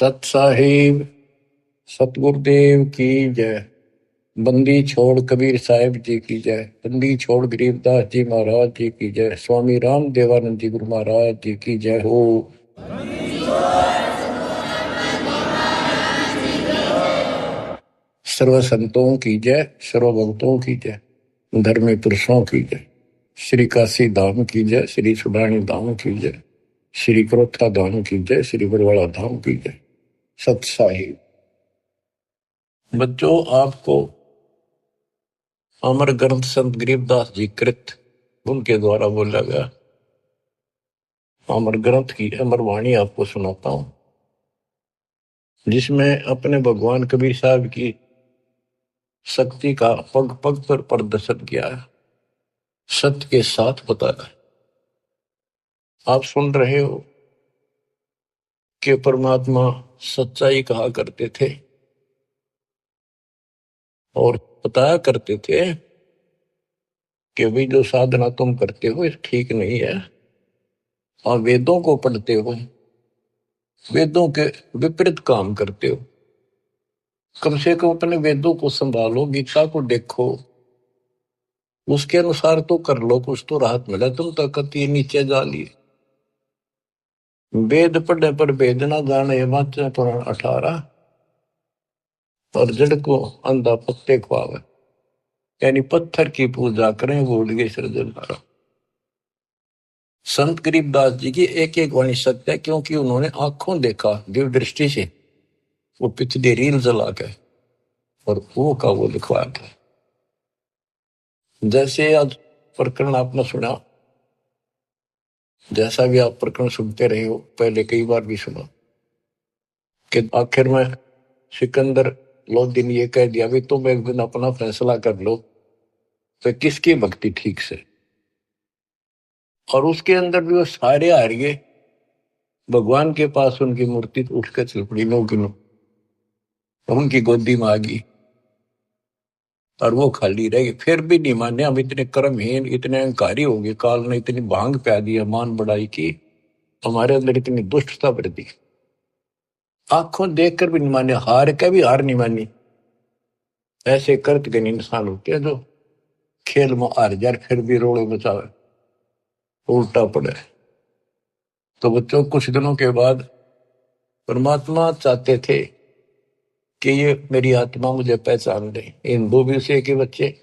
सत साहिब सतगुरुदेव की जय। बंदी छोड़ कबीर साहिब जी की जय। बंदी छोड़ गरीबदास जी महाराज जी की जय। स्वामी राम देवानंद जी गुरु महाराज जी की जय हो। सर्व संतों की जय, सर्व भक्तों की जय, धर्मी पुरुषों की जय। श्री काशी धाम की जय, श्री सुडानी धाम की जय, श्री क्रोथा धाम की जय, श्री बरवाड़ा धाम की जय। सत साहिब बच्चों, आपको अमर ग्रंथ संत गरीबदास जी कृत उनके द्वारा बोला गया अमर ग्रंथ की अमर वाणी आपको सुनाता हूं, जिसमें अपने भगवान कबीर साहब की शक्ति का पग पग पर प्रदर्शन किया है, सत्य के साथ बताया। आप सुन रहे हो कि परमात्मा सच्चाई कहा करते थे और बताया करते थे कि भाई जो साधना तुम करते हो ये ठीक नहीं है। और वेदों को पढ़ते हो, वेदों के विपरीत काम करते हो। कम से कम अपने वेदों को संभालो, गीता को देखो, उसके अनुसार तो कर लो, कुछ तो राहत मिला। तुम तो कति नीचे जा लिए। वेद पढ़े पर वेद ना जाने, वाचे पुराण 18 और जड़ को अंधा पत्ते खुआवे। यानी पत्थर की पूजा करें, भूल गए सृजनहारा। संत गरीबदास जी की एक एक वाणी सत्य है, क्योंकि उन्होंने आंखों देखा दिव्य दृष्टि से, वो पिछले रील जला के और वो का वो लिखवाया था। जैसे आज प्रकरण आपने सुना, जैसा भी आप प्रकरण सुनते रहे हो, पहले कई बार भी सुना कि आखिर में सिकंदर लोधी ने ये कह दिया भी तुम एक दिन अपना फैसला कर लो तो किसकी भक्ति ठीक से। और उसके अंदर भी वो सारे हार गए। भगवान के पास उनकी मूर्ति उठ कर चल पड़ी, नो की नो, उनकी गोदी में आ गई और वो खाली रह गई। फिर भी नहीं माने। हम इतने कर्महीन, इतने अहंकारी हो गए, काल ने इतनी भांग प्या दी, मान बढ़ाई की, हमारे अंदर इतनी दुष्टता भर दी। आंखों देखकर भी नहीं माने, हार के भी हार नहीं मानी। ऐसे कर्तज्ञ इंसान होते हैं जो खेल में हार जाए फिर भी रोड़े बचावे, उल्टा पड़े। तो बच्चों, कुछ दिनों के बाद परमात्मा चाहते थे कि ये मेरी आत्मा मुझे पहचान ले। हिंदू भी उसी के बच्चे,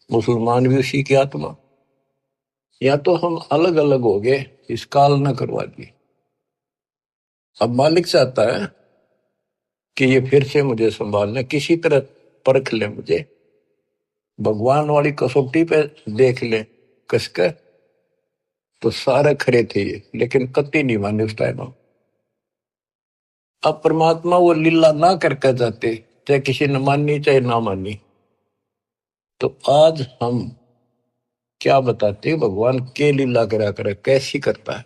मुसलमान भी उसी की आत्मा। या तो हम अलग अलग हो गए, इस काल न करवा दी। अब मालिक चाहता है कि ये फिर से मुझे संभालने, किसी तरह परख ले मुझे, भगवान वाली कसौटी पे देख ले कसकर। तो सारे खरे थे ये, लेकिन कति नहीं माने उस टाइम। अब परमात्मा वो लीला ना करके जाते, चाहे किसी ने मानी चाहे ना मानी। तो आज हम क्या बताते, भगवान के लीला करा करे, कैसी करता है।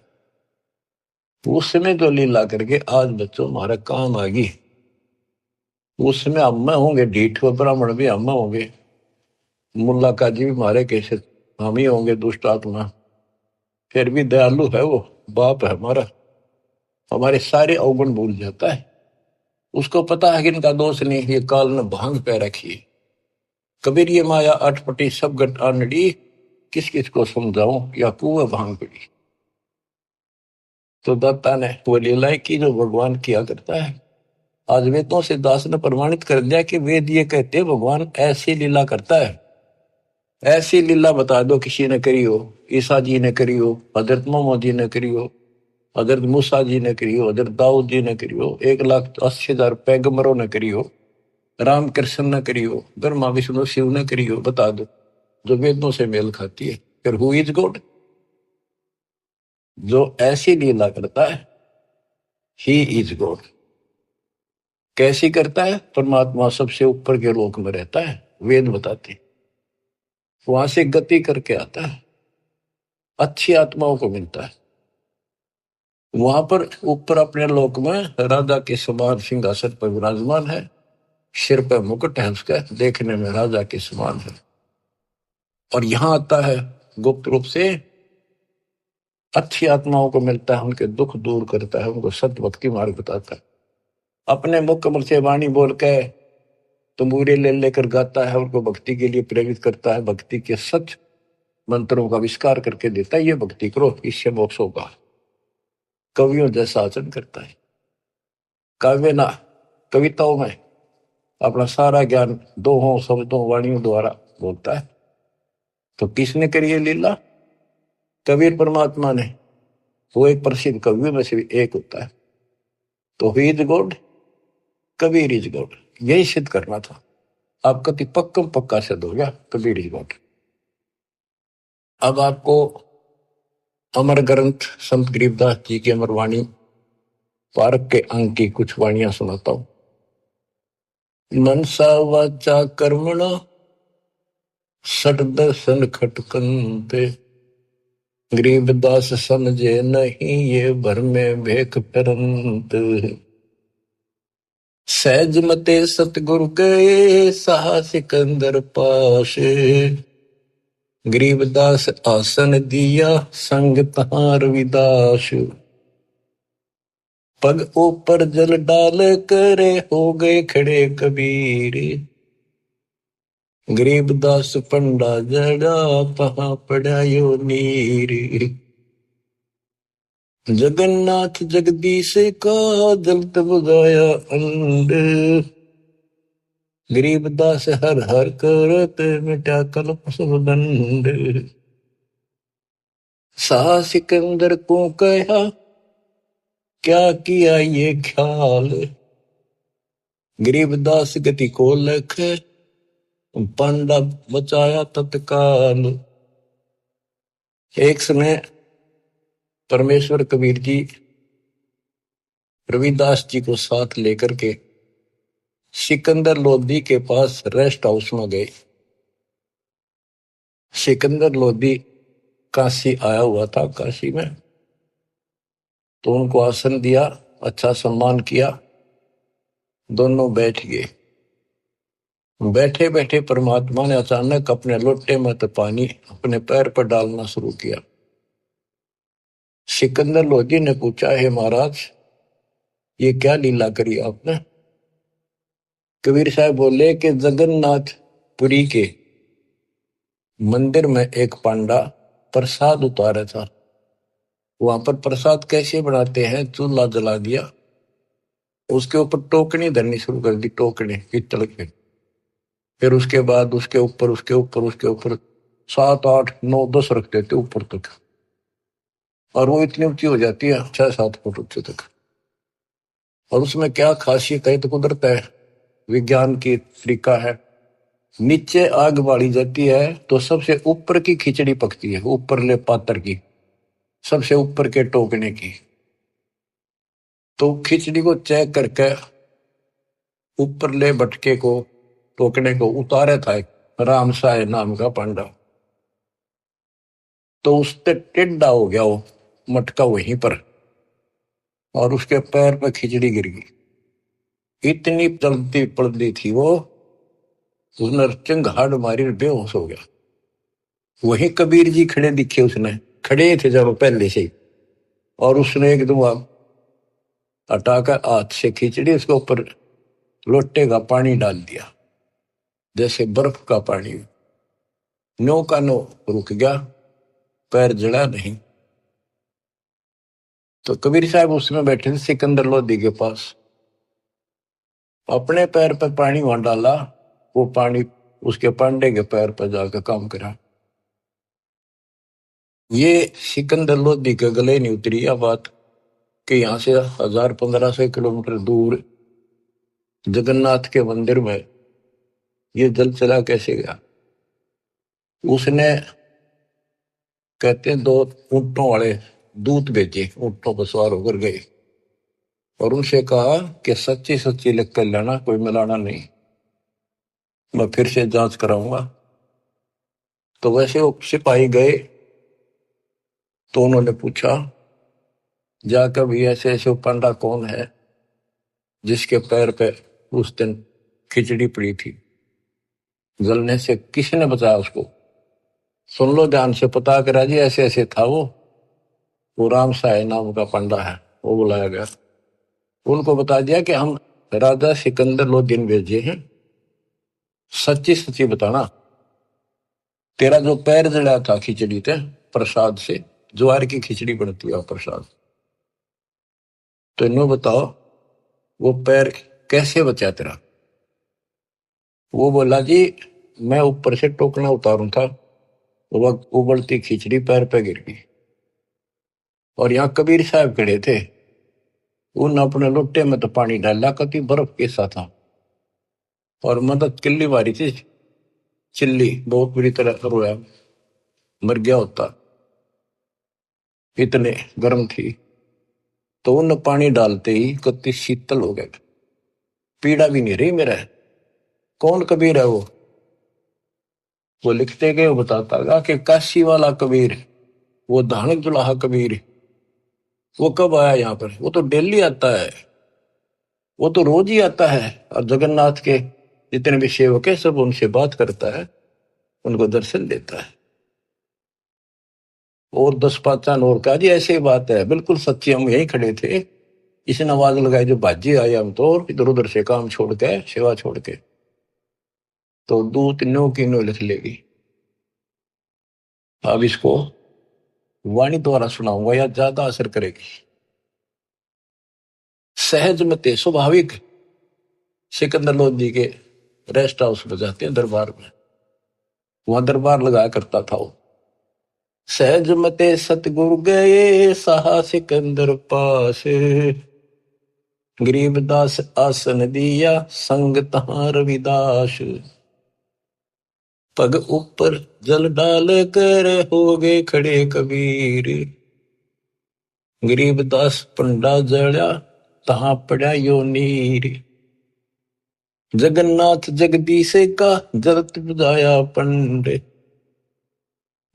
उसमें जो लीला करके आज बच्चों हमारा काम आ गई, उसमें हम होंगे ढीठ, ब्राह्मण भी हम होंगे, मुल्ला काजी भी मारे कैसे हम ही होंगे दुष्ट आत्मा। फिर भी दयालु है वो, बाप है हमारा, हमारे सारे अवगुण भूल जाता है। उसको पता है कि इनका दोष नहीं, ये काल ने भांग पे रखी है। कबीर ये माया अटपटी सब गट आनड़ी, किस किस को समझाऊं, या कुएं भांग पड़ी। तो दत्ता ने वो लीलाएं की जो भगवान किया करता है। आज वेदों से दास ने प्रमाणित कर दिया कि वेद ये कहते भगवान ऐसी लीला करता है। ऐसी लीला बता दो किसी ने करी हो, ईसा जी ने करी हो, हजरत मोहम्मद जी ने करी हो, हजरत मूसा जी ने करी हो, हजरत दाऊद जी ने करी हो, 1,80,000 पैगंबरों ने करी हो, राम कृष्ण ने करी हो, ब्रह्मा विष्णु शिव ने करी हो, बता दो जो वेदों से मेल खाती है। फिर हु इज गॉड? जो ऐसी लीला करता है ही इज गॉड। कैसी करता है? परमात्मा सबसे ऊपर के लोक में रहता है, वेद बताते, वहां से गति करके आता है, अच्छी आत्माओं को मिलता है। वहां पर ऊपर अपने लोक में राजा के समान सिंहासन पर विराजमान है, सिर पर मुकुट है उसका, देखने में राजा के समान है। और यहां आता है गुप्त रूप से, अच्छी आत्माओं को मिलता है, उनके दुख दूर करता है, उनको सत्य भक्ति मार्ग बताता है। अपने मुख कमल से वाणी बोल के तंबूरे ले लेकर गाता है, उनको भक्ति के लिए प्रेरित करता है, भक्ति के सच मंत्रों का आविष्कार करके देता है। ये भक्ति करो, इससे मोक्ष होगा। कवियों जैसा आचरण करता है। काव्य ना कविताओं में अपना सारा ज्ञान दोहों शब्दों वाणियों द्वारा बोलता है। तो किसने करी ये लीला? कबीर परमात्मा ने। वो एक प्रसिद्ध कवियों में से भी एक होता है। तो he is God, Kabir is God, यही सिद्ध करना था। आपका पक्कम पक्का सिद्ध हो गया, कबीर इज गॉड। अब आपको अमर ग्रंथ संत गरीबदास जी की अमर वाणी पारक के अंग की कुछ वाणियां सुनाता हूं। मनसा वाचा कर्मणा सट दर्शन खटकंते, गरीबदास समझे नहीं ये भर में भेख फिरंत। सहज मते सतगुरु गए सहा सिकंदर पास, गरीबदास आसन दिया संग तहां रविदास। पग ऊपर जल डाल करे हो गए खड़े कबीर, गरीबदास पंडा जड़ा पहा पड़ा यो नीर। जगन्नाथ जगदीश का जलत बुझाया अंड, गरीबदास हर हर करत मिटा कल्प सब दंड। सा सिकंदर को कहा क्या किया ये ख्याल, गरीबदास गति को लख पंडा बचाया तत्काल। एक समय परमेश्वर कबीर जी रविदास जी को साथ लेकर के सिकंदर लोधी के पास रेस्ट हाउस में गए। सिकंदर लोधी काशी आया हुआ था, काशी में। तो उनको आसन दिया, अच्छा सम्मान किया, दोनों बैठ गए। बैठे बैठे परमात्मा ने अचानक अपने लोटे में तो पानी अपने पैर पर डालना शुरू किया। सिकंदर लोधी ने पूछा, हे महाराज ये क्या लीला करी आपने? कबीर साहब बोले कि जगन्नाथपुरी के मंदिर में एक पांडा प्रसाद उतारा था। वहां पर प्रसाद कैसे बनाते हैं, चूल्हा जला दिया, उसके ऊपर टोकनी धरनी शुरू कर दी, टोकनी पित्तल के। फिर उसके बाद उसके ऊपर 7 8 9 10 रख देते ऊपर तक, और वो इतनी ऊंची हो जाती है 6 7 फुट ऊंचे तक। और उसमें क्या खासियत है, तो कुदरत है, विज्ञान की तरीका है। नीचे आग बाली जाती है तो सबसे ऊपर की खिचड़ी पकती है, ऊपर ले पात्र की, सबसे ऊपर के टोकने की। तो खिचड़ी को चेक करके ऊपर ले भटके को टोकने को उतारे था एक राम साय नाम का पांडा। तो उससे टेढ़ा हो गया वो मटका वहीं पर, और उसके पैर पर खिचड़ी गिर गई। इतनी जल्दी पड़ती थी वो, उसने चिंगाड़ मारी, बेहोश हो गया। वही कबीर जी खड़े दिखे, उसने खड़े थे जब पहले से ही, और उसने एकदम हटाकर हाथ से खिचड़ी उसके ऊपर लोटे का पानी डाल दिया, जैसे बर्फ का पानी। नो का नो रुक गया, पैर जड़ा नहीं। तो कबीर साहब उसमें बैठे थे सिकंदर लोधी के पास, अपने पैर पर पानी वहां डाला, वो पानी उसके पांडे के पैर पर जाकर काम करा। ये सिकंदर लोधी के गले नहीं उतरी यह बात कि यहां से 1000-1500 किलोमीटर दूर जगन्नाथ के मंदिर में ये जल चला कैसे गया। उसने कहते हैं 2 ऊंटों वाले दूत भेजे, ऊंटों पर सवार होकर गए और उनसे कहा कि सच्ची सच्ची लिख कर लाना, कोई मिलाना नहीं, मैं फिर से जांच कराऊंगा। तो वैसे वो सिपाही गए, तो उन्होंने पूछा जाकर भी ऐसे ऐसे पंडा कौन है जिसके पैर पे उस दिन खिचड़ी पड़ी थी, जलने से किसने बचाया उसको? सुन लो ध्यान से, पता करा जी ऐसे ऐसे था वो राम साय नाम का पंडा है। वो बुलाया गया, उनको बता दिया कि हम राजा सिकंदर लोदीन भेजे हैं, सच्ची सच्ची बताना, तेरा जो पैर जड़ा था खिचड़ी थे प्रसाद से, ज्वार की खिचड़ी बनती है प्रसाद, तो इन्हों बताओ वो पैर कैसे बचा तेरा। वो बोला जी मैं ऊपर से टोकना उतारू था, वो उबलती खिचड़ी पैर पे गिर गई, और यहाँ कबीर साहब खड़े थे, उन अपने लोटे में तो पानी डाला, कति बर्फ कैसा था, और मदद किल्ली मारी थी, चिल्ली बहुत बुरी तरह रोया, मर गया होता, इतने गर्म थी। तो उन पानी डालते ही कति शीतल हो गए, पीड़ा भी नहीं रही मेरा। कौन कबीर है वो लिखते गए, वो बताता गा कि काशी वाला कबीर, वो धानक जुलाहा कबीर, वो कब आया यहाँ पर, वो तो डेली आता है, वो तो रोज ही आता है, और जगन्नाथ के जितने भी सेवक है सब उनसे बात करता है, उनको दर्शन देता है। और 10 5 और कहा जी ऐसी बात है, बिल्कुल सच्ची, हम यही खड़े थे, इसने आवाज लगाई जो बाजी आए, हम तो इधर उधर से काम छोड़ के सेवा छोड़ के, तो दूत नो की नो लिख लेगी। अब इसको वाणी द्वारा सुनाऊंगा या ज्यादा असर करेगी। सहज मते स्वाभाविक सिकंदर लोधी के रेस्ट हाउस में जाते हैं, दरबार में, वहां दरबार लगाया करता था वो। सहज मते सतगुरु गए साहा सिकंदर पास, गरीबदास आसन दिया संग तहां रविदास, पग ऊपर जल डाल कर हो गए खड़े कबीर, गरीबदास पंडा जड़ा तहां पड़ा यो नीर, जगन्नाथ जगदीश का जलत बुझाया पंड,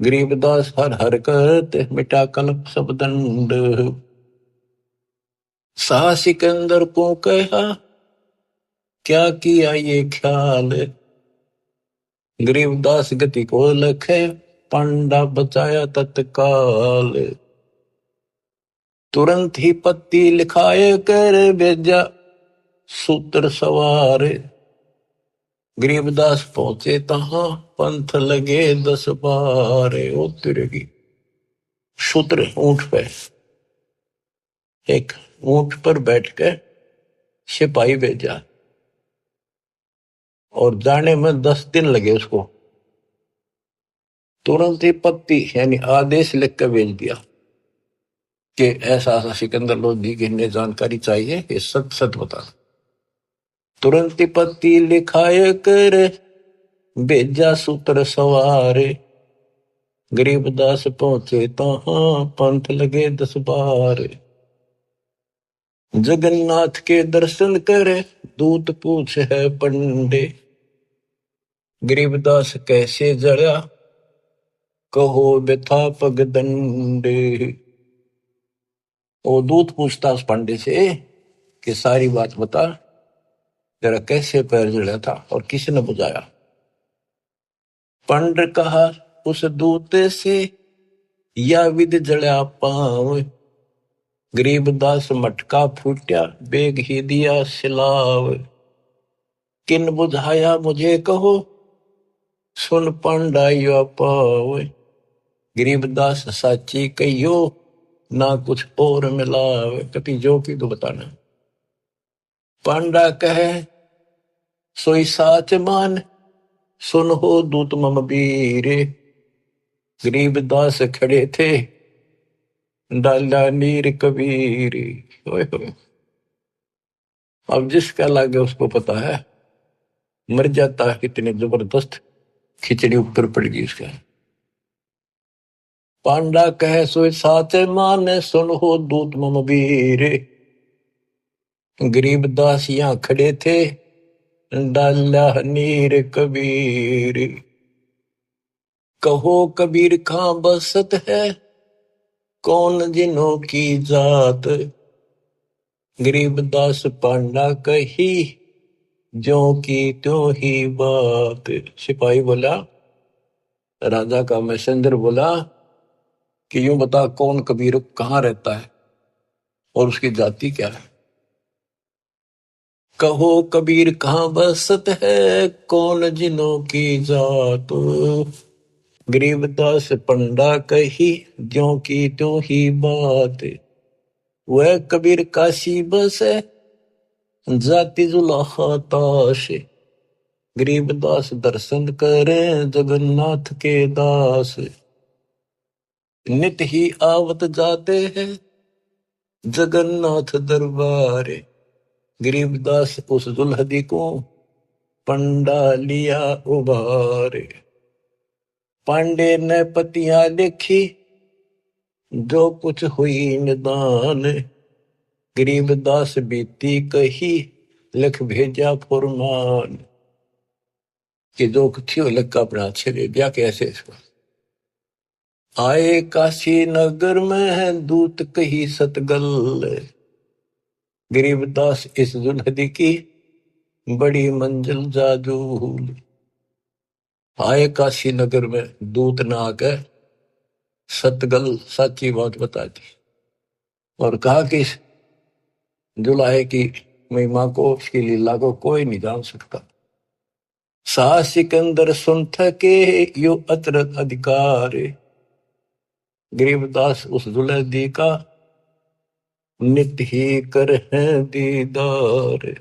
गरीबदास हर हर करते मिटा कल्प सब दंड, सा सिकंदर को कहा क्या किया ये ख्याल, गरीबदास गति को लखे पंडा बचाया तत्काल, तुरंत ही पत्ती लिखाए कर भेजा सूत्र सवार, गरीबदास पहुंचे तहां पंथ लगे 10 12, ओ तिरगी सूत्र ऊंट पे, एक ऊंट पर बैठ कर सिपाही भेजा, और जाने में 10 दिन लगे उसको, तुरंत ही पत्ती यानी आदेश लिख कर भेज दिया कि ऐसा ऐसा सिकंदर लोधी की इन्हें जानकारी चाहिए, ये सच सच बता। तुरंत ही पत्ती लिखाए कर भेजा सूत्र सवार, गरीबदास पहुंचे तहां पंथ लगे 10 12, जगन्नाथ के दर्शन करे दूत पूछ है पंडे, गरीबदास कैसे जड़ा कहो व्यथा पगदंडे। वो दूत पूछता उस पंडे से कि सारी बात बता, तेरा कैसे पैर जड़ा था और किसने बुझाया। पंड कहा उस दूत से या विद जड़ा पांव, गरीबदास मटका फूट्या बेग ही दिया सिलाव, किन बुझाया मुझे कहो सुन पंडाइया पाव, गरीबदास साची कहियो ना कुछ और मिलावे, कति जो की तो बताना। पांडा कहे सोई साच मान सुन हो दूत मम बीरे, गरीबदास खड़े थे डाला नीर कबीर। अब जिसका लागे उसको पता है, मर जाता है कितने जबरदस्त खिचड़ी ऊपर पड़ गई उसका। पांडा कहे सोई साचे मान सुन हो दूत मम बीर, गरीबदास यहाँ खड़े थे डाला नीर कबीर, कहो कबीर खां बसत है कौन जिनों की जात, गरीबदास पांडा कही जो की त्यों ही बात। सिपाही बोला, राजा का मैसेंजर बोला कि यूं बता कौन कबीर कहाँ रहता है और उसकी जाति क्या है। कहो कबीर कहाँ बसत है, कौन जिनों की जात। गरीबदास पंडा कही, ज्यों की त्यों ही बात। वह कबीर काशी बसे, जाति जुलाहा ताश। गरीबदास दर्शन करें, जगन्नाथ के दास। नित ही आवत जाते हैं, जगन्नाथ दरबार। गरीबदास उस दुल्हदी को, पंडा लिया उबार। पांडे ने पतियां देखी, जो कुछ हुई निदान। गरीबदास बीती कही, लिख भेजा फुरमान। कि जो कुछ हो लिख अपना अच्छे दे दिया। कैसे इसको आए काशी नगर में, दूत कही सतगल। गरीबदास इस दुल्हदी की, बड़ी मंजिल जाजूल। आए काशी नगर में, दूत ना आकर सतगल सच्ची बात बता दी। और कहा कि इस जुलाहे की महिमा को, उसकी लीला को कोई नहीं जान सकता। सा सिकंदर सुन थके, यो अतरत अधिकार। गरीबदास उस दुल्हदी का, नित ही कर है दीदार।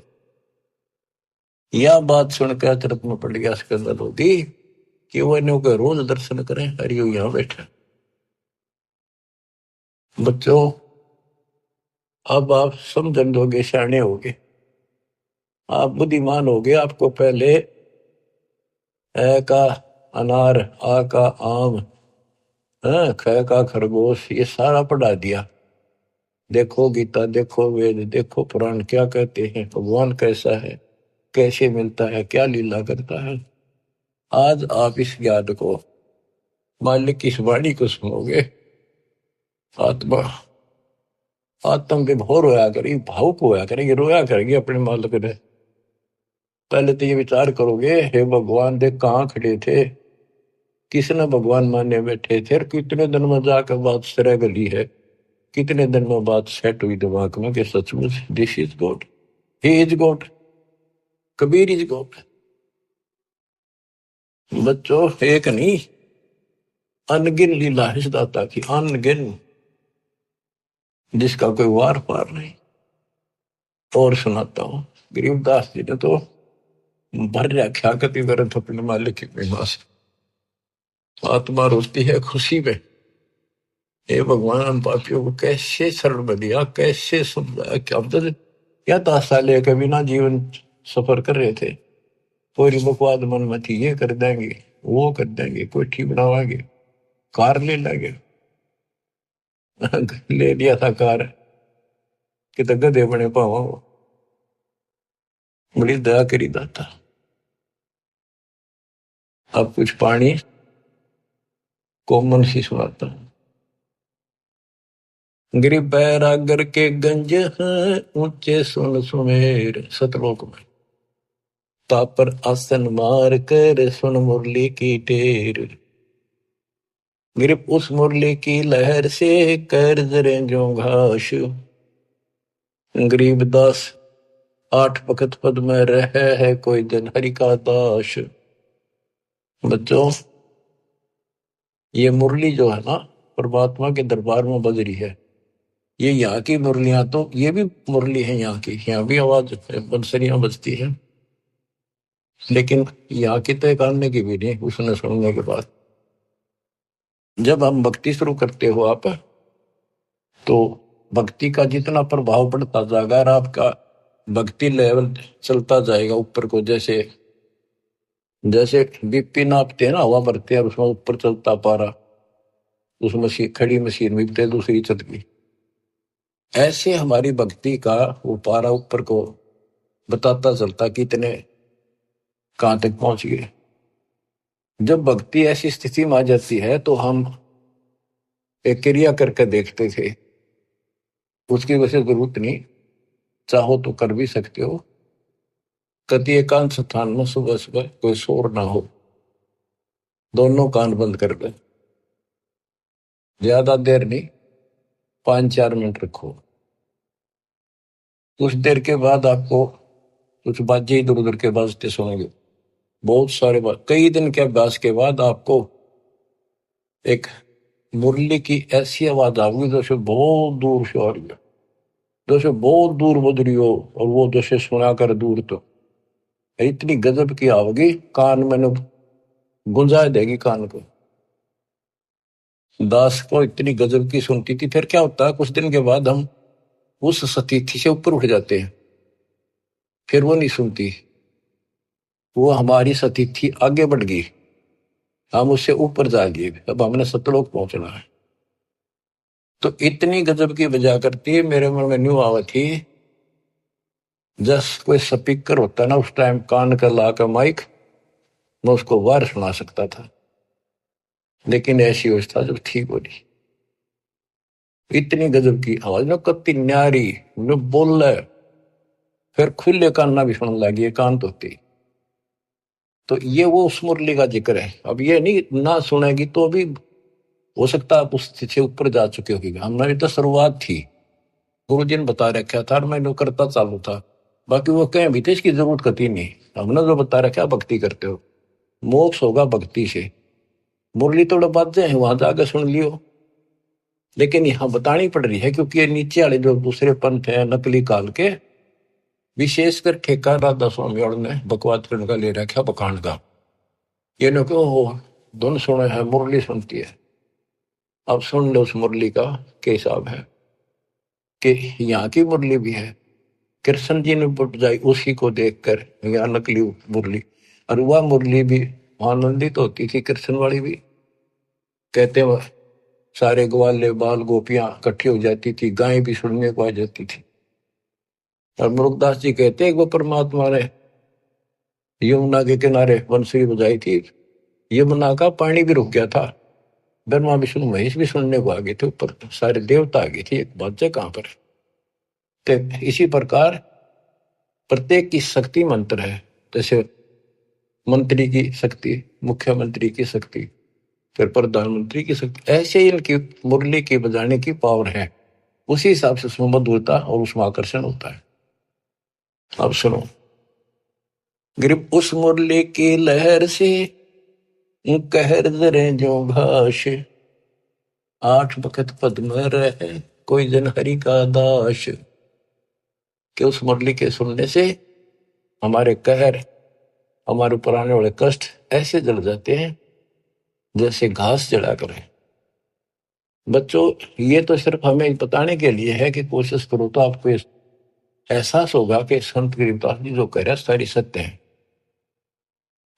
यह बात सुनकर अतरत में पड़ गया सिकंदर लोधी, कि वो इन्हों के रोज दर्शन करें। हरियो यहां बैठा। बच्चों, अब आप समझन दोगे, सियाने होगे, आप बुद्धिमान होगे। आपको पहले ए का अनार, आ का आम, ख का खरगोश, ये सारा पढ़ा दिया। देखो गीता, देखो वेद, देखो पुराण क्या कहते हैं, भगवान कैसा है, कैसे मिलता है, क्या लीला करता है। आज आप इस ज्ञान को, मालिक की इस वाणी को सुनोगे, आत्मा आत्म विभोर होया करेगी, भावुक होया करेगी, रोया करेगी अपने मालिक ने। पहले तो ये विचार करोगे, हे भगवान देख कहाँ खड़े थे, किसने भगवान माने बैठे थे, और कितने दिन में जाकर बात सिरा गली है, कितने दिन में बात सेट हुई दिमाग में कि सचमुच this is God, he is God, Kabir is God. बच्चों, एक नहीं, अनगिन लीला है इस दाता की, अनगिन, जिसका कोई वार पार नहीं। और सुनाता हूं, गरीबदास जी ने तो भर रखा कति वरत अपने मालिक की महिमा से। आत्मा रोती है खुशी में, हे भगवान हम पापियों को कैसे शरण में दिया, कैसे समझाया। क्या क्या ताशा ले कभी ना जीवन सफर कर रहे थे, पूरी बकवाद मन में थी, ये कर देंगे, वो कर देंगे, कोठी बनावाएंगे, कार ले लेंगे। ले लिया था कार, कि तो गधे बने पावा। बड़ी दया करी दाता। अब कुछ पानी कोमल सी सुनाता हूं। गिरिप बैरागर के गंज हैं, ऊंचे सुन सुमेर, सतलोक में तापर आसन मार कर, सुन मुरली की टेर। गिरिप उस मुरली की लहर से, कर जरे जो घास। गरीबदास आठ पखत पद में रहे है, कोई दिन हरि का दास। बच्चों, ये मुरली जो है ना, परमात्मा के दरबार में बज रही है। ये यहाँ की मुरलियां, तो ये भी मुरली है यहाँ की, यहाँ भी आवाज बंसरियां बजती है, लेकिन यहाँ की तय करने की भी नहीं। उसने सुनने के बाद जब हम भक्ति शुरू करते हो आप, तो भक्ति का जितना प्रभाव पड़ता जाएगा, और आपका भक्ति लेवल चलता जाएगा ऊपर को। जैसे जैसे बीपी नापते हैं ना, हवा भरते हैं, उसमें ऊपर चलता पारा, उस मशीन, खड़ी मशीन में दूसरी चल गई। ऐसे हमारी भक्ति का वो पारा ऊपर को बताता चलता कितने कहां तक पहुंच गए। जब भक्ति ऐसी स्थिति में आ जाती है, तो हम एक क्रिया करके देखते थे, उसकी वैसे जरूरत नहीं, चाहो तो कर भी सकते हो। कति एकांत स्थान में सुबह सुबह कोई शोर ना हो, दोनों कान बंद कर ले, ज्यादा देर नहीं, 5-4 मिनट रखो। कुछ देर के बाद आपको कुछ बाजे इधर उधर के बाजते सुनेंगे, बहुत सारे कई दिन के अभ्यास के बाद आपको एक मुरली की ऐसी आवाज आऊगी जैसे बहुत दूर से आ रही है, जैसे बहुत दूर बज रही हो, और वो जैसे सुना कर दूर तो इतनी गजब की आओगी, कान में गुंजा देगी कान को। दास को इतनी गजब की सुनती थी। फिर क्या होता है, कुछ दिन के बाद हम उस सतीथि से ऊपर उठ जाते हैं, फिर वो नहीं सुनती, वो हमारी सतीथि आगे बढ़ गई, हम उससे ऊपर जा गए, अब हमने सतलोक पहुंचना है। तो इतनी गजब की बजा करती है, मेरे मन में न्यू आवा थी जस कोई स्पीकर होता ना उस टाइम कान का ला कर माइक, मैं उसको वार सुना सकता था, लेकिन ऐसी अवस्था जब ठीक हो रही, इतनी गजब की आवाज ना, कत्ती न्यारी न बोल, फिर खुले कान ना भी सुनने लगी कान तोती। तो ये वो उस मुरली का जिक्र है। अब ये नहीं ना सुनेगी तो भी हो सकता है आप उस से ऊपर जा चुके होगी, हमारी तो शुरुआत थी, गुरु जी ने बता रखा था, मैं करता चालू था, बाकी वो कहें भी थे इसकी जरूरत कती नहीं, हमने जो बता रखा भक्ति करते हो, मोक्ष होगा भक्ति से, मुरली थोड़ा बातें हैं वहां जाकर सुन लियो, लेकिन यहाँ बतानी पड़ रही है क्योंकि ये नीचे वाले जो दूसरे पंथ है नकली काल के, विशेषकर ठेका राधा स्वामी और ने बकवाद करने का ले रखा बखान का, ये न क्यों धुन सुने है मुरली सुनती है। अब सुन लो उस मुरली का क्या हिसाब है, कि यहाँ की मुरली भी है, कृष्ण जी ने बजाई उसी को देखकर, यहाँ नकली मुरली, और वह मुरली भी आनंदित होती थी, कृष्ण वाली भी, कहते वह सारे ग्वाले बाल गोपियां इकट्ठी हो जाती थी, गाय भी सुनने को आ जाती थी। और मुरुगदास जी कहते हैं वो परमात्मा ने यमुना के किनारे बंसुरी बजाई थी, यमुना का पानी भी रुक गया था, ब्रह्मा विष्णु महेश भी सुनने को आ गए थे, ऊपर सारे देवता आ गए थे, एक बात है कहां पर। तो इसी प्रकार प्रत्येक की शक्ति मंत्र है, जैसे मंत्री की शक्ति, मुख्यमंत्री की शक्ति, फिर प्रधानमंत्री की शक्ति, ऐसे ही इनकी मुरली की बजाने की पावर है, उसी हिसाब से उसमें मधुरता और उसमें आकर्षण होता है। अब सुनो, गिर उस मुरली की लहर से कहर जरे जो घास, आठ बखत पद में रहे कोई जन हरि का दास, कि उस मुरली के सुनने से हमारे कहर, हमारे ऊपर आने वाले कष्ट ऐसे जल जाते हैं जैसे घास जला कर। बच्चों, ये तो सिर्फ हमें बताने के लिए है कि कोशिश करो तो आपको एहसास होगा कि संत गरीबदास जी जो कह रहे हैं सारी सत्य है।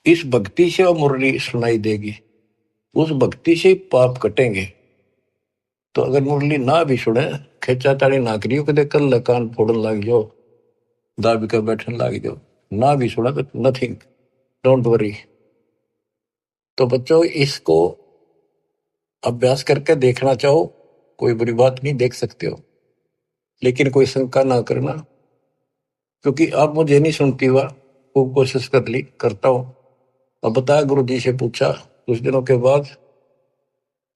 इस भक्ति से वो मुरली सुनाई देगी, उस भक्ति से पाप कटेंगे। तो अगर मुरली ना भी सुने, खेचा ताड़ी ना करियो कदे कल कान फोड़न लग जाओ, दाबी कर बैठने लग जाओ, ना भी सुना तो नथिंग, डोंट वरी। तो बच्चों, इसको अभ्यास करके देखना चाहो, कोई बुरी बात नहीं, देख सकते हो, लेकिन कोई शंका ना करना, क्योंकि अब मुझे नहीं सुनती हुआ, खूब कोशिश कर ली, करता हूं। अब बताया, गुरु जी से पूछा कुछ दिनों के बाद,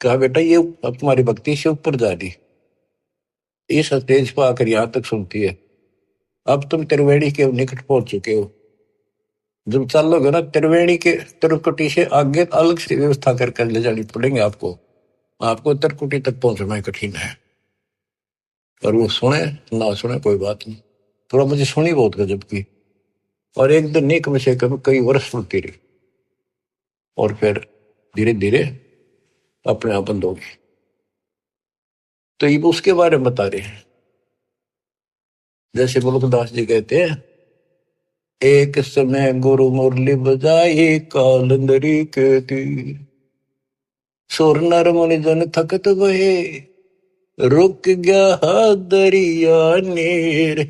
कहा बेटा ये अब तुम्हारी भक्ति से ऊपर जा रही, इस स्टेज पर आकर यहां तक सुनती है, अब तुम त्रिवेणी के निकट पहुंच चुके हो, जब चलोगे ना त्रिवेणी के त्रिकुटी से आगे अलग से व्यवस्था करके ले जानी पड़ेंगे आपको, आपको त्रिकुटी तक पहुंचना कठिन है। और वो सुने ना सुने कोई बात नहीं, थोड़ा मुझे सुनी बहुत गजब की, और एक दिन नहीं कम से कम कई वर्ष सुनती रही, और फिर धीरे धीरे अपने आप बंद होगी। तो ये उसके बारे में बता रहे हैं, जैसे मुल्कदास जी कहते हैं, एक समय गुरु मुरली बजाई कालंदरी के तीर, सुर नर मुनि जन थकत बहे, रुक गया दरिया नीर,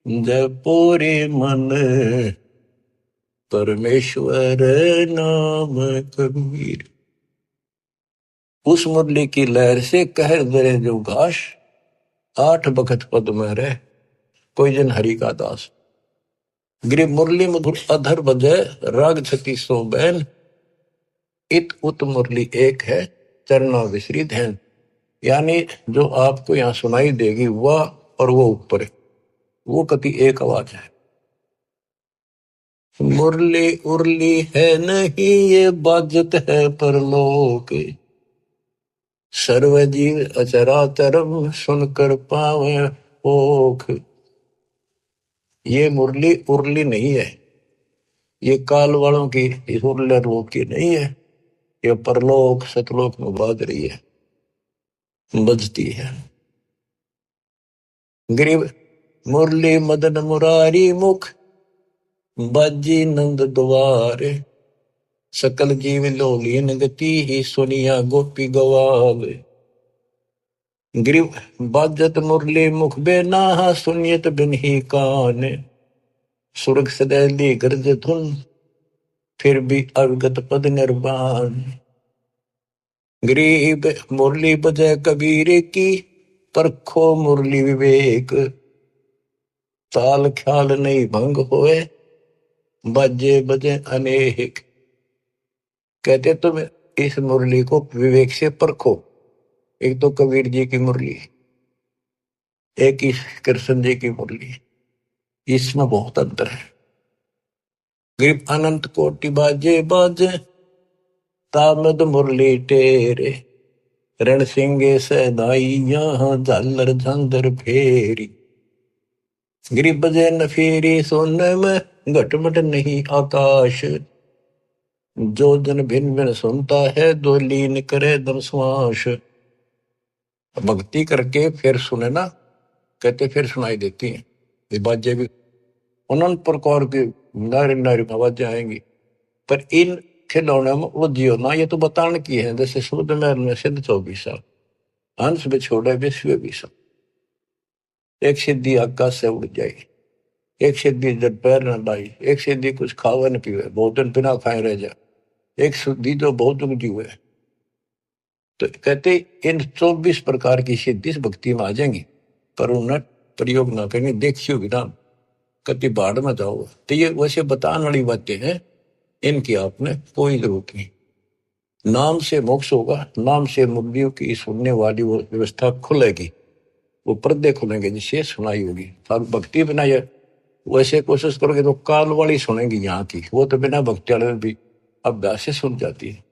जय पूरे मन परमेश्वर नाम कबीर। उस मुरली की लहर से कहर दरे जो घास, आठ बखत पद में रहे कोई जन हरि का दास। गिर मुरली मधुर अधर बजय राग छती सो बैन, इत उत मुरली एक है चरना विसरित है। यानी जो आपको यहाँ सुनाई देगी वह और वो ऊपर, वो कति एक आवाज है। मुरली उरली है नहीं ये बाजत है परलोक, सर्वजीव अचराचरम सुनकर पावे ओख। ये मुरली उरली नहीं है, ये काल वालों की इस उरले लोक की नहीं है, ये परलोक सतलोक में बाज रही है, बजती है। ग्रीव मुरली मदन मुरारी मुख, बाजी नंद द्वारे, सकल जीव लोलीन गति ही सुनिया गोपी गवावे। ग्रीव बाजत मुरली मुख बेना सुनियत बिन ही कान, सुरग सदैली गर्ज धुन फिर भी अवगत पद निर्वाण। गरीब मुरली बजय कबीर की, परखो मुरली विवेक, ताल ख्याल नहीं भंग होए, बाजे बजे अनेक। कहते तुम इस मुरली को विवेक से परखो। एक तो कबीर जी की मुरली, एक ही कृष्ण जी की मुरली, इसमें बहुत अंतर है। गरीब अनंत कोटि बाजे बाजे, तामद मुरली टेरे, रण सिंगे सदाई यहाँ झालर झांझर फेरी। गिरिब बजे न फेरी सोने में घटमट नहीं आकाश, जो जन भिन्न भिन्न सुनता है दो लीन करे दम श्वास। भक्ति करके फिर सुने ना, कहते फिर सुनाई देती हैं ये बाजें भी, अनंत प्रकार की नारी नारी आवाजें आएंगी। पर इन खिलौने में उलझियो ना, ये तो बताने की है। जैसे शुद्ध महल में सिद्ध 24 हंस में छोड़े विश्व भी सब, एक सिद्धि आकाश से उड़ जाए, एक सिद्धि जब पैर न लाई, एक सिद्धि कुछ खावे न पीवे, बहुत दिन बिना खाए रह जा, एक सिद्धि जो बहुत ऊंची हुए। तो कहते इन 24 प्रकार की सिद्धि इस भक्ति में आ जाएंगी, पर उन्हें प्रयोग ना करेंगे, देखियो भी ना, कति बाढ़ में जाओ। तो ये वैसे बताने वाली बातें हैं, इनकी आपने कोई जरूरत नहीं। नाम से मोक्ष होगा, नाम से मुक्तियों की सुनने वाली वो व्यवस्था खुलेगी, वो पर्दे खुलेंगे जिससे सुनाई होगी। तो भक्ति बिना ये वैसे कोशिश करोगे तो काल वाली सुनेंगी यहाँ की, वो तो बिना भक्ति वाले भी अभ्यास से सुन जाती है।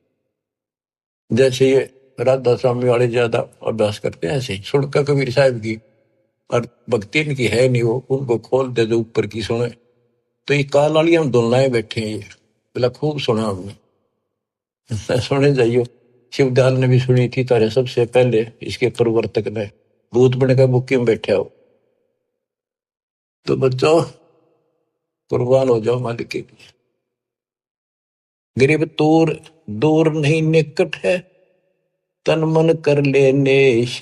जैसे ये राधा स्वामी वाले ज्यादा अभ्यास करते हैं, ऐसे ही सुनकर कबीर साहब की, और भक्ति इनकी है नहीं, वो उनको खोल दे जो ऊपर की सुने। तो ये काल वाली हम दुलनाए बैठे हैं, ये बोला खूब सुना हमने। सुने जाइयो, शिवदयाल ने भी सुनी थी तारे सबसे पहले, इसके प्रवर्तक ने, भूत बन का बुक्की में बैठे हो। तो बच्चों कुर्बान हो जाओ मालिक के लिए। गरीब दूर दूर नहीं निकट है, तन मन कर ले नेश,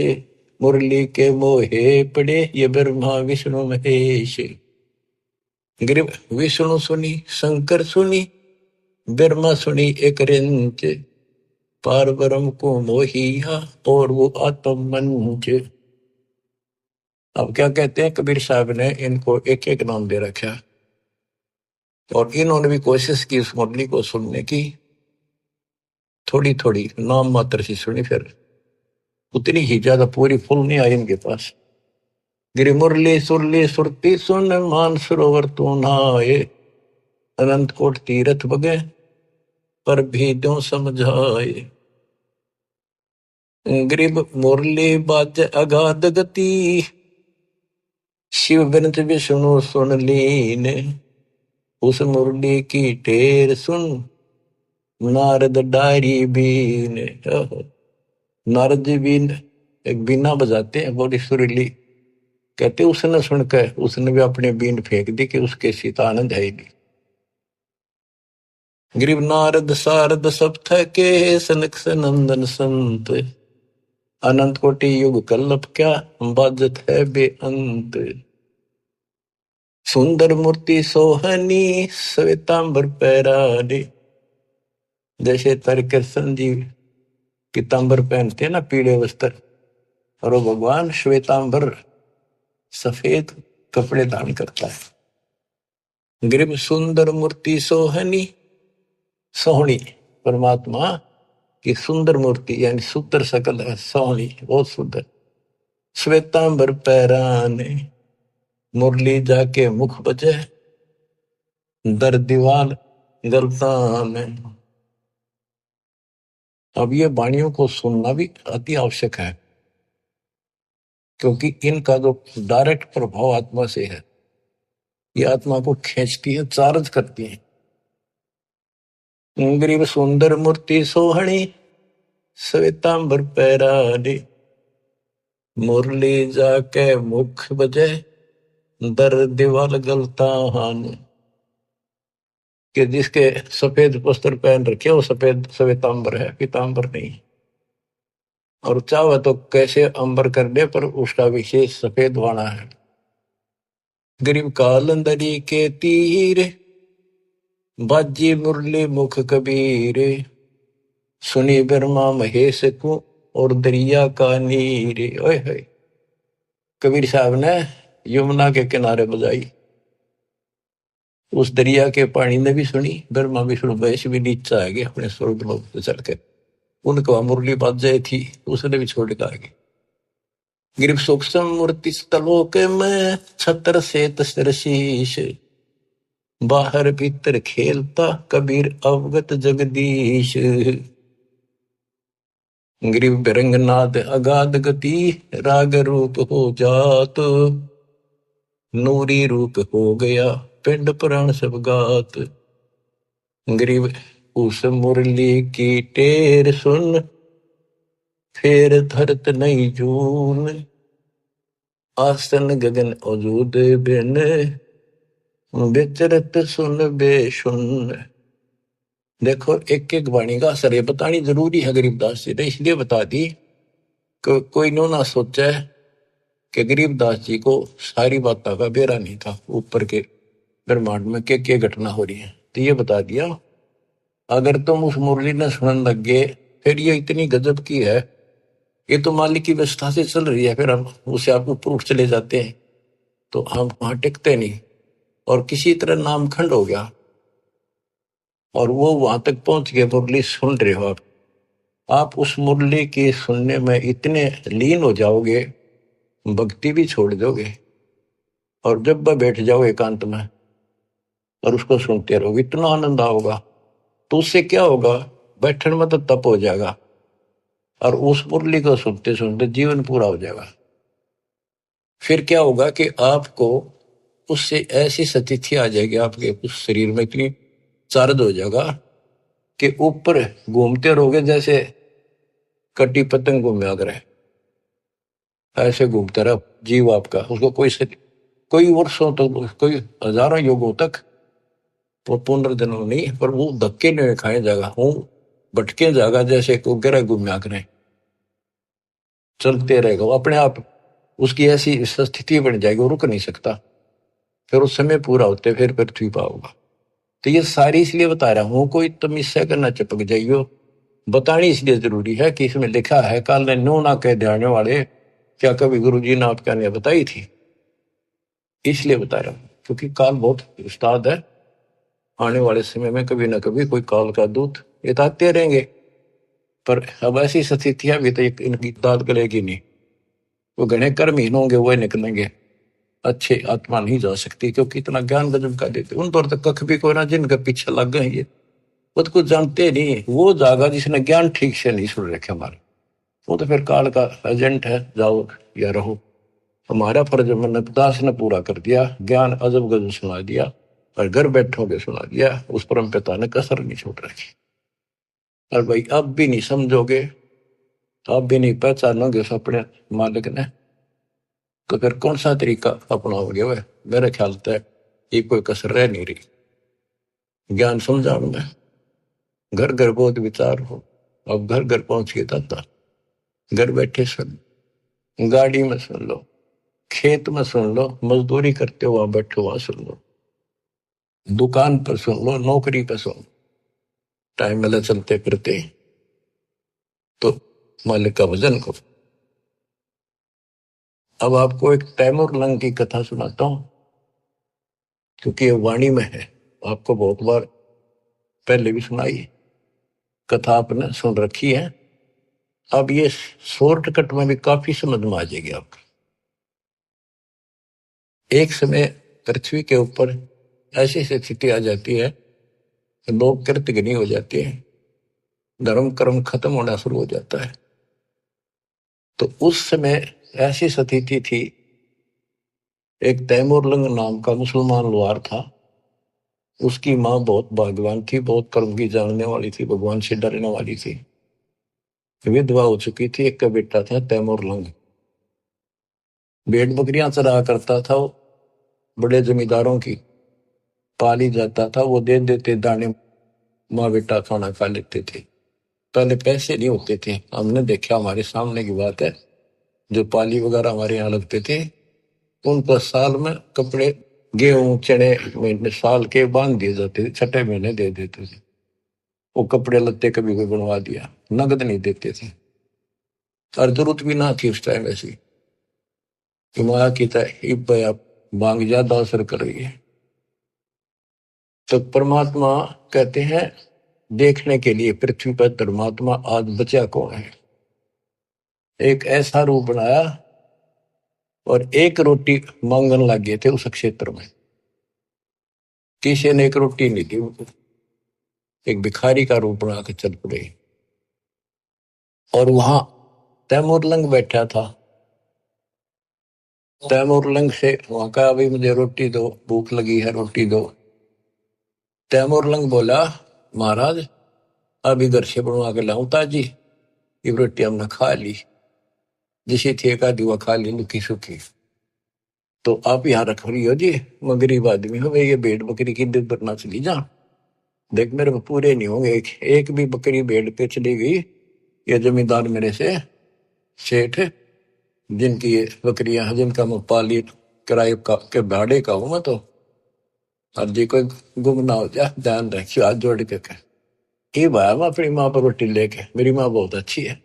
मुरली के मोहे पड़े ये ब्रह्मा विष्णु महेश। गरीब विष्णु सुनी, शंकर सुनी, ब्रह्मा सुनी एक रिंच, पार ब्रह्म को मोहिया और वो आत्म मंच। अब क्या कहते हैं कबीर साहब ने इनको एक एक नाम दे रखा, और इन्होंने भी कोशिश की उस मुरली को सुनने की, थोड़ी थोड़ी नाम मात्र से सुनी, फिर उतनी ही ज्यादा पूरी फुल नहीं आई इनके पास। गिरी मुरली सुरली सुरती सुन, मान सरोवर तू नहाए, अनंत कोट तीरथ बगे पर भी दो समझाए। गरीब मुरली बाज अगाध गति, शिव बिनत विष्णु सुन लीन, उस मुरली की टेर सुन नारद डारी बीन। नारद जी बीन एक बीना बजाते हैं बड़ी सुरीली, कहते उसने सुनकर उसने भी अपने बीन फेंक दी कि उसके सीता आनंद है नहीं। गरीब नारद सारद सब थके, सनक सनंदन संत, अनंत कोटि युग कल्लप क्या बाजत है बेअंत। सुंदर मूर्ति सोहनी, श्वेतांबर पैरारे, जैसे कृष्ण जी पीतांबर पहनते हैं ना, पीले वस्त्र, और वो भगवान श्वेतांबर सफेद कपड़े धारण करता है। गरीब सुंदर मूर्ति सोहनी, सोहनी परमात्मा की सुंदर मूर्ति, यानी सुंदर सकल है, सोहनी बहुत सुंदर। श्वेतांबर पैराने, मुरली जाके मुख बजे, दर दीवार गलता में। अब ये वाणियों को सुनना भी अति आवश्यक है, क्योंकि इनका जो डायरेक्ट प्रभाव आत्मा से है, ये आत्मा को खींचती है, चार्ज करती है। गरीब सुंदर मूर्ति सोहणी, श्वेतांबर पैराडे, मुरली जाके मुख बजे, दर दीवार गलता हान। कि जिसके सफेद वस्त्र पहन रखे वो सफेद श्वेतांबर है, पीतांबर नहीं। और चाहे तो कैसे अंबर कर दे, पर उसका विशेष सफेद वाणा है। गरीब कालंदरी के तीर, बाजी मुरली मुख कबीर, सुनी ब्रह्मा महेश को, और दरिया का नीर। ओए होए, कबीर साहब ने यमुना के किनारे बजाई, उस दरिया के पानी ने भी सुनी, ब्रह्मा विष्णु महेश भी नीचा आ गए अपने स्वर्ग लोक से चढ़कर। उनको मुरली बाज जाए थी, उसने भी छोड़ के आगे। गिरिव सूक्ष्म मूर्ति तलोक में, छत्र से तस्र शीश, बाहर भीतर खेलता कबीर अवगत जगदीश। गिरिव बिरंगनाद अगाध गति, राग रूप हो जात, नूरी रूप हो गया पिंड पुराण सब गात। गिरिव उस मुरली की टेर सुन, फेर धरत नहीं जून, आसन गगन अजूद बिन, विचरत सुन बेसुन। देखो एक एक वाणी का असर बतानी जरूरी है गरीबदास जी ने, इसलिए बता दी कि कोई नो ना सोचा है कि गरीबदास जी को सारी बातों का बेरा नहीं था, ऊपर के ब्रह्मांड में क्या घटना हो रही है। तो ये बता दिया, अगर तुम उस मुरली ने सुनने लग गए, फिर ये इतनी गजब की है, ये तो मालिक की व्यवस्था से चल रही है, फिर हम उसे आप ऊपर उठ चले जाते हैं तो हम वहां टिकते नहीं, और किसी तरह नामखंड हो गया, और वो वहां तक पहुंच गए, मुरली सुन रहे हो आप उस मुरली के सुनने में इतने लीन हो जाओगे, भक्ति भी छोड़ दोगे, और जब वह बैठ जाओ एकांत में और उसको सुनते रहोगे, इतना आनंद आओगा। तो उससे क्या होगा, बैठने में तो तप हो जाएगा, और उस मुरली को सुनते सुनते जीवन पूरा हो जाएगा। फिर क्या होगा कि आपको उससे ऐसी स्थिति आ जाएगी, आपके उस शरीर में इतनी चार्ज हो जाएगा कि ऊपर घूमते रहोगे, जैसे कटी पतंग घूमे अगर ऐसे घूमता रहा जीव आपका, उसको कोई वर्षों तक, कोई हजारों युगों तक वो पुनर्जन्म नहीं, पर वो धक्के नहीं खाए जाएगा, हूं भटके जाएगा, जैसे को गिरा घूमया करें, चलते रहेगा वो अपने आप। उसकी ऐसी स्थिति बन जाएगी, वो रुक नहीं सकता, फिर उस समय पूरा होते फिर पृथ्वी पर होगा। तो ये सारी इसलिए बता रहा हूं, कोई तुम इससे करना चिपक जाइयो, बतानी इसलिए जरूरी है कि इसमें लिखा है, काल ने नो ना कह जाने वाले, क्या कभी गुरु जी ने आपका ने बताई थी, इसलिए बता रहा हूं, क्योंकि काल बहुत उस्ताद है। आने वाले समय में कभी ना कभी कोई काल का दूत बताते रहेंगे, पर अब ऐसी स्थितियां भी तो इनकी दाद गलेगी नहीं, वो घने कर्महीन होंगे, वो निकलेंगे, अच्छे आत्मा नहीं जा सकती, क्योंकि इतना ज्ञान गजब का देते उन पर तो कख भी कोई ना, जिनके पीछे लग गए ये वो तो कुछ जानते नहीं, वो जागा जिसने ज्ञान ठीक से नहीं सुन रखे हमारे, वो तो फिर काल का एजेंट है, जाओ या रहो। हमारा फर्ज मैंने दास ने पूरा कर दिया, ज्ञान अजब गजब सुना दिया, और घर बैठोगे सुना दिया, उस परम पिता ने कसर नहीं छोड़ रखी। और भाई अब भी नहीं समझोगे, अब भी नहीं पहचानोगे उस अपने मालिक ने, तो फिर कौन सा तरीका अपनाओगे वह, मेरे ख्याल से ये कोई कसर रह नहीं रही। ज्ञान समझाओ में घर घर बहुत विचार हो, अब घर घर पहुंच के दाता, घर बैठे सुन, गाड़ी में सुन लो, खेत में सुन लो, मजदूरी करते हो वहां बैठे वहां सुन लो, दुकान पर सुन लो, नौकरी पर सुन, टाइम मिला चलते फिरते, तो मालिक का भजन करो। अब आपको एक तैमूर लंग की कथा सुनाता हूं, क्योंकि ये वाणी में है, आपको बहुत बार पहले भी सुनाई है, कथा आपने सुन रखी है। अब ये शॉर्टकट में भी काफी समझ में आ जाएगी आपको। एक समय पृथ्वी के ऊपर ऐसी स्थिति आ जाती है, लोग कृतघ्नी हो जाते हैं, धर्म कर्म खत्म होना शुरू हो जाता है। तो उस समय ऐसी स्थिति थी, एक तैमूरलंग नाम का मुसलमान लोहार था, उसकी माँ बहुत भाग्यवान थी, बहुत कर्म की जानने वाली थी, भगवान से डरने वाली थी, विधवा हो चुकी थी, एक का बेटा था तैमूरलंग, भेड़ बकरियां चरा करता था, वो बड़े जमींदारों की पाली जाता था, वो दे देते दाने, माँ बेटा खाना खा लेते थे। पहले पैसे नहीं होते थे, हमने देखा, हमारे सामने की बात है, जो पाली वगैरह हमारे यहाँ लगते थे, उन पर साल में कपड़े, गेहूं चने महीने साल के बांध दिए जाते थे, छठे महीने दे देते थे। वो कपड़े लत्ते कभी कोई बनवा दिया, नगद नहीं देते थे। और जरूरत भी ना थी उस टाइम ऐसी, हिमाया की तय आप मांग ज्यादा असर कर रही है। तो परमात्मा कहते हैं, देखने के लिए पृथ्वी पर परमात्मा आज बचा कौन है। एक ऐसा रूप बनाया और एक रोटी मांगने लग गए थे उस क्षेत्र में, किसी ने एक रोटी नहीं दी, एक भिखारी का रूप बना के चल पड़े। और वहां तैमूरलंग बैठा था, तैमूरलंग से वहां का, अभी मुझे रोटी दो, भूख लगी है, रोटी दो। तैमूरलंग बोला, महाराज अभी घर से बनवा के लाऊं ताजी, ये रोटी हमने खा ली, जिसे थे का दिवा खा ली लुकी सुखी, तो आप यहाँ रख रही हो जी, मैं गरीब आदमी हूँ, ये भेड़ बकरी की दूध बरना चली जा, देख मेरे पूरे नहीं होंगे, एक भी बकरी भेड़ पे चली गई, ये जमींदार मेरे से सेठ, जिनकी ये बकरियां हैं, जिनका मैं पाली किराए का के भाड़े का हूं मैं, तो हर जी कोई गुम ना हो जाए, ध्यान रखियो, हाथ जोड़ के कह ये भाया, मैं अपनी माँ पर रोटी लेके, मेरी माँ बहुत अच्छी है,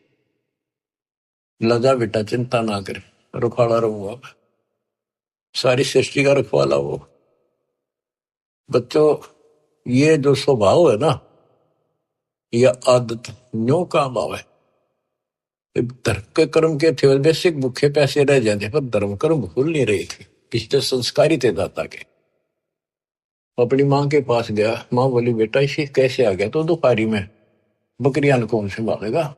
लजा बेटा चिंता ना कर, रुखाड़ा रहूंगा मैं, सारी सृष्टि का रखवाला वो। बच्चों, ये जो स्वभाव है ना, यह आदत न्यो काम आवे। धर्म के कर्म के थे बेसिक भूखे पैसे रह जाते, पर धर्म कर्म भूल नहीं रहे थे, पिछले संस्कारी थे दाता के। अपनी माँ के पास गया, माँ बोली बेटा इसे कैसे आ गया, तो दोपहरी में बकरियां कौन संभालेगा।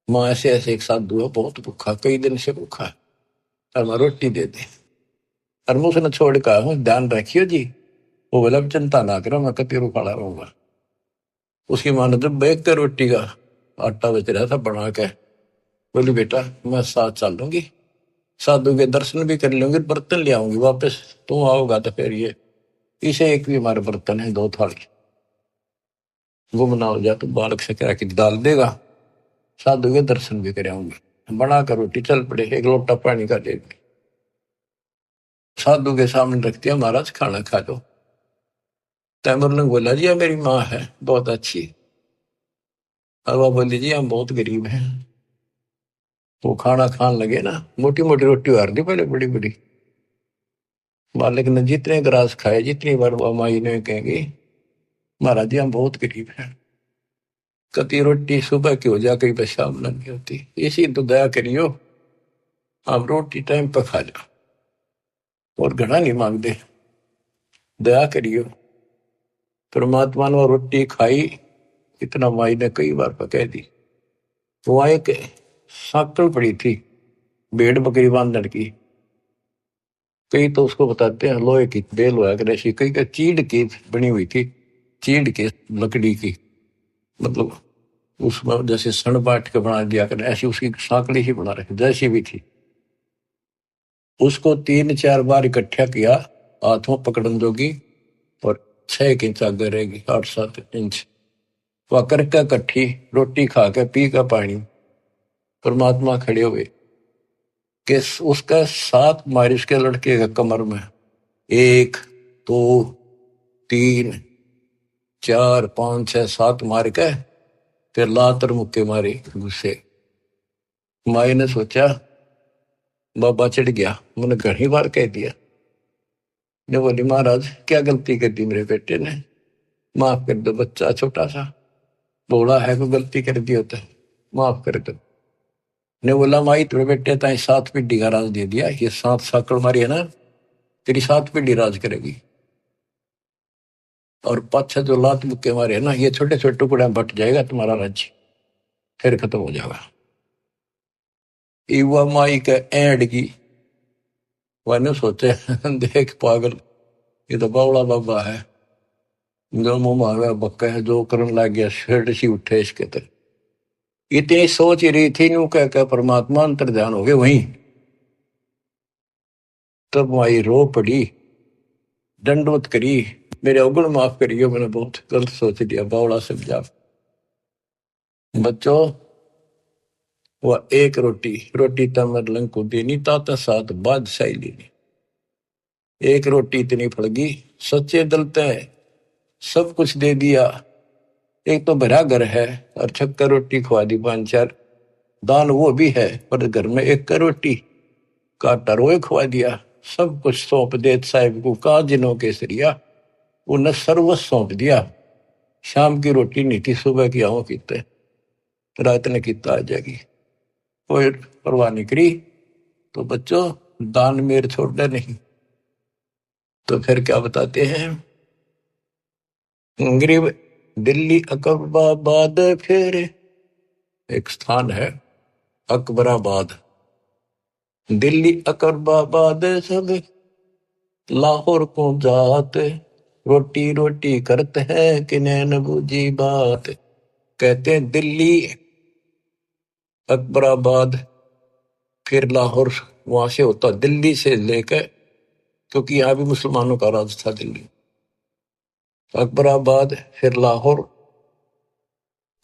माँ ऐसे ऐसे एक साथ दुआ, बहुत भूखा, कई दिन से भूखा है, और माँ रोटी दे दे। और मैं उसने छोड़ कर, ध्यान रखियो जी, वो बोला चिंता ना करो, मैं कतीरू खड़ा रहूंगा। उसकी माँ ने जब बैग के रोटी का आटा बेच रहा था बना के, बोली बेटा मैं साथ चल लूंगी, साधु के दर्शन भी कर लूंगी, बर्तन ले आऊंगी वापस, तुम आओगा तो फिर ये इसे एक भी हमारे बर्तन है, 2 थाली, गुम ना हो जाए तो बालक से कह के डाल देगा, साधु के दर्शन भी कर आऊंगी। बना कर रोटी चल पड़े, एक लोटा पानी का दे, साधु के सामने रख दिया, महाराज खाना खा लो। तैमूरलंग बोला जी ये मेरी माँ है बहुत अच्छी। और वह बोली जी हम बहुत गरीब हैं। वो खाना खान लगे ना, मोटी मोटी रोटी उतार दी पहले, बड़ी बड़ी। मालिक ने जितने ग्रास खाए, जितनी बार वो माई ने कहेंगे महाराज जी हम बहुत गरीब हैं, कति रोटी सुबह की हो जा, कई पर शाम नहीं होती, इसी तो दया करियो, आप रोटी टाइम पर खा जाओ, और घना नहीं मांगते, दया करियो। परमात्मा ने रोटी खाई, इतना माई ने कई बार पकह दी। वहां एक साकल पड़ी थी भेड़ बकरी बांधने की, कई तो उसको बताते हैं लोहे की बेल हुआ कर ऐसी, कई का चीड़ की बनी हुई थी, चीड़ की लकड़ी की, मतलब उसमें जैसे सन बांट के बना दिया कर, ऐसी उसकी साकड़ी ही बना रखी जैसी भी थी। उसको 3-4 बार इकट्ठा किया, हाथों पकड़न जोगी, और 6 इंच आगे रहेगी, 8-7 इंच, वह करके इकट्ठी रोटी खा के पी का पानी, परमात्मा खड़े हुए कि उसका 7 मारी उसके लड़के के कमर में, 1 2 3 4 5 6 7 मार के फिर लातर मुक्के मारे गुस्से। माई ने सोचा बाबा चिढ़ गया, मैंने घनी बार कह दिया। ने बोली महाराज क्या गलती कर दी मेरे बेटे ने, माफ कर दो, बच्चा छोटा सा बोला है, कोई गलती कर दी होता है, माफ कर दो। ने बोला माई तेरे बेटे ताई 7 पीढ़ी का राज दे दिया, ये 7 साकड़ मारी है ना, तेरी 7 पीढ़ी राज करेगी। और पाछा जो लात मुक्के मारे ना, ये छोटे छोटे टुकड़े में बट जाएगा तुम्हारा राज्य, फिर खत्म हो जाएगा। युवा माई के एंड की वह सोचे देख पागल, ये तो बावड़ा बाबा है, जो मुंह मांगा बक्का है, जो करने लग गया शेड सी उठे इसके तक। इतनी सोच ही रही थी यूं कह परमात्मा अंतर ध्यान हो गए वहीं। तब माई रो पड़ी, दंडवत करी, मेरे अवगुण माफ करियो, मैंने बहुत गलत सोच लिया, बावड़ा समझा। बच्चों वह एक रोटी तमर लंग को देनी, ताता साथ बादशाही लेनी। एक रोटी इतनी फड़गी, सच्चे दिल तय सब कुछ दे दिया। एक तो भरा घर है और 76 रोटी खवा दी, 5-4 दान वो भी है, पर घर में एक रोटी का टरोए खवा दिया। सब कुछ सौंप दे साहिब को, का जिनों केसरिया, उन्हें सर्वस्व सौंप दिया। शाम की रोटी नहीं थी, सुबह की आओ कीते, रात ने किता आ जाएगी, कोई परवाह नहीं करी। तो बच्चों दान मेर छोड़ना नहीं। तो फिर क्या बताते हैं, गरीब दिल्ली अकबराबाद, फिर एक स्थान है अकबराबाद, दिल्ली अकबराबाद सब लाहौर को जात, रोटी रोटी करते हैं कि नैन बूझी बात। कहते हैं दिल्ली अकबराबाद फिर लाहौर, वहां से होता दिल्ली से लेकर, क्योंकि यहाँ भी मुसलमानों का राज था दिल्ली, अकबराबाद फिर लाहौर,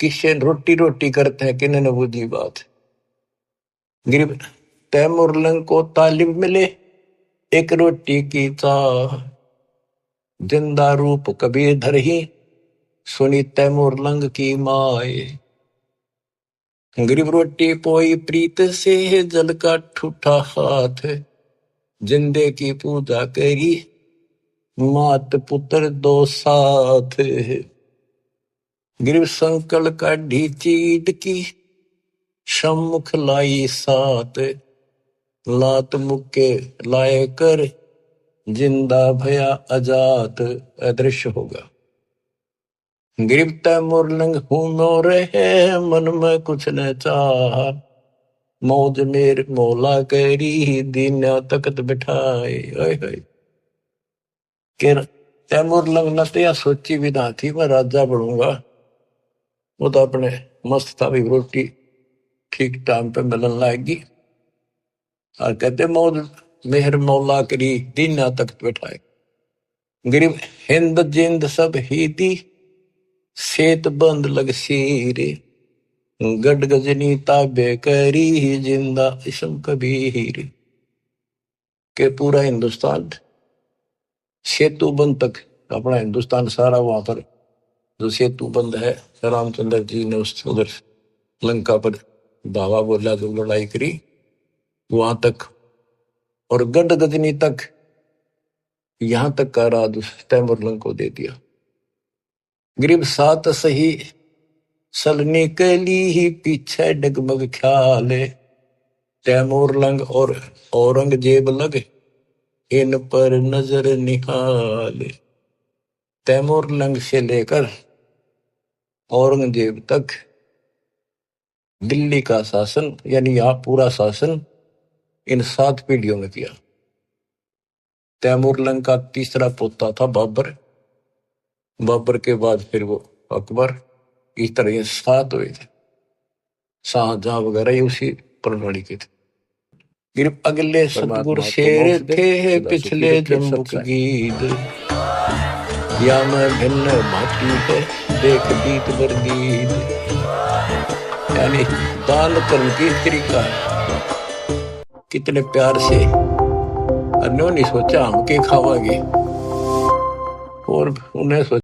किससे रोटी रोटी करते हैं कि नैन बूझी बात। गरीब तैमुरलंग को तालिब मिले एक रोटी की चाह, जिंदा रूप कबीर धर ही सुनी तैमुरलंग की माए। गरीब रोटी पोई प्रीत से जल का ठूठा हाथ, जिंदे की पूजा करी मात पुत्र दो साथ। गरीब संकल का ढी चीट की सम्मुख लाई सात, लात मुक्के लाए कर जिंदा भया अजात, अदृश्य होगा। गरीब तैमुरलंग हूं मोरे है, मन में कुछ न चाह, मौज मेर मौला करी दीना तकत बिठाए। तैमुरलंग न तो सोची भी ना थी मैं राजा बनूंगा, वो तो अपने मस्त था भी, रोटी ठीक टाइम पे मिलन लाएगी। और कहते मौज मेहर मौला करी दीना तकत बिठाए। गरीब हिंद जिंद सब ही दी, सेत बंद लग सीरे, गड गजनी ताबे करी जिंदा इसम कबीर। के पूरा हिंदुस्तान सेतु बंद तक, अपना हिंदुस्तान सारा वहां पर जो सेतु बंद है, रामचंद्र जी ने उस उधर लंका पर धावा बोला, जो लड़ाई करी वहां तक, और गड गजनी तक, यहां तक का राज तैमुरलंग को दे दिया। गरीब सात सही सलनी के लिए पीछे डगमग ख्याल, तैमुरलंग और औरंगजेब लग इन पर नजर निहाल। तैमुरलंग से लेकर औरंगजेब तक दिल्ली का शासन, यानी यहां पूरा शासन इन 7 पीढ़ियों में किया। तैमुरलंग का तीसरा पोता था बाबर, बाबर के बाद फिर वो अकबर, इस तरह ये 7 हुए थे। शाहजहां वगैरह ये उसी प्रणाली के थे। गिरप अगले सतगुर शेर थे पिछले जम्बुक गीत, या मैं भिन्न भाटी है देख दीत बरदीद। यानी दान कर्म की तरीका है, कितने प्यार से, अन्यों नहीं सोचा हम के खावांगे, और उन्हें सोचा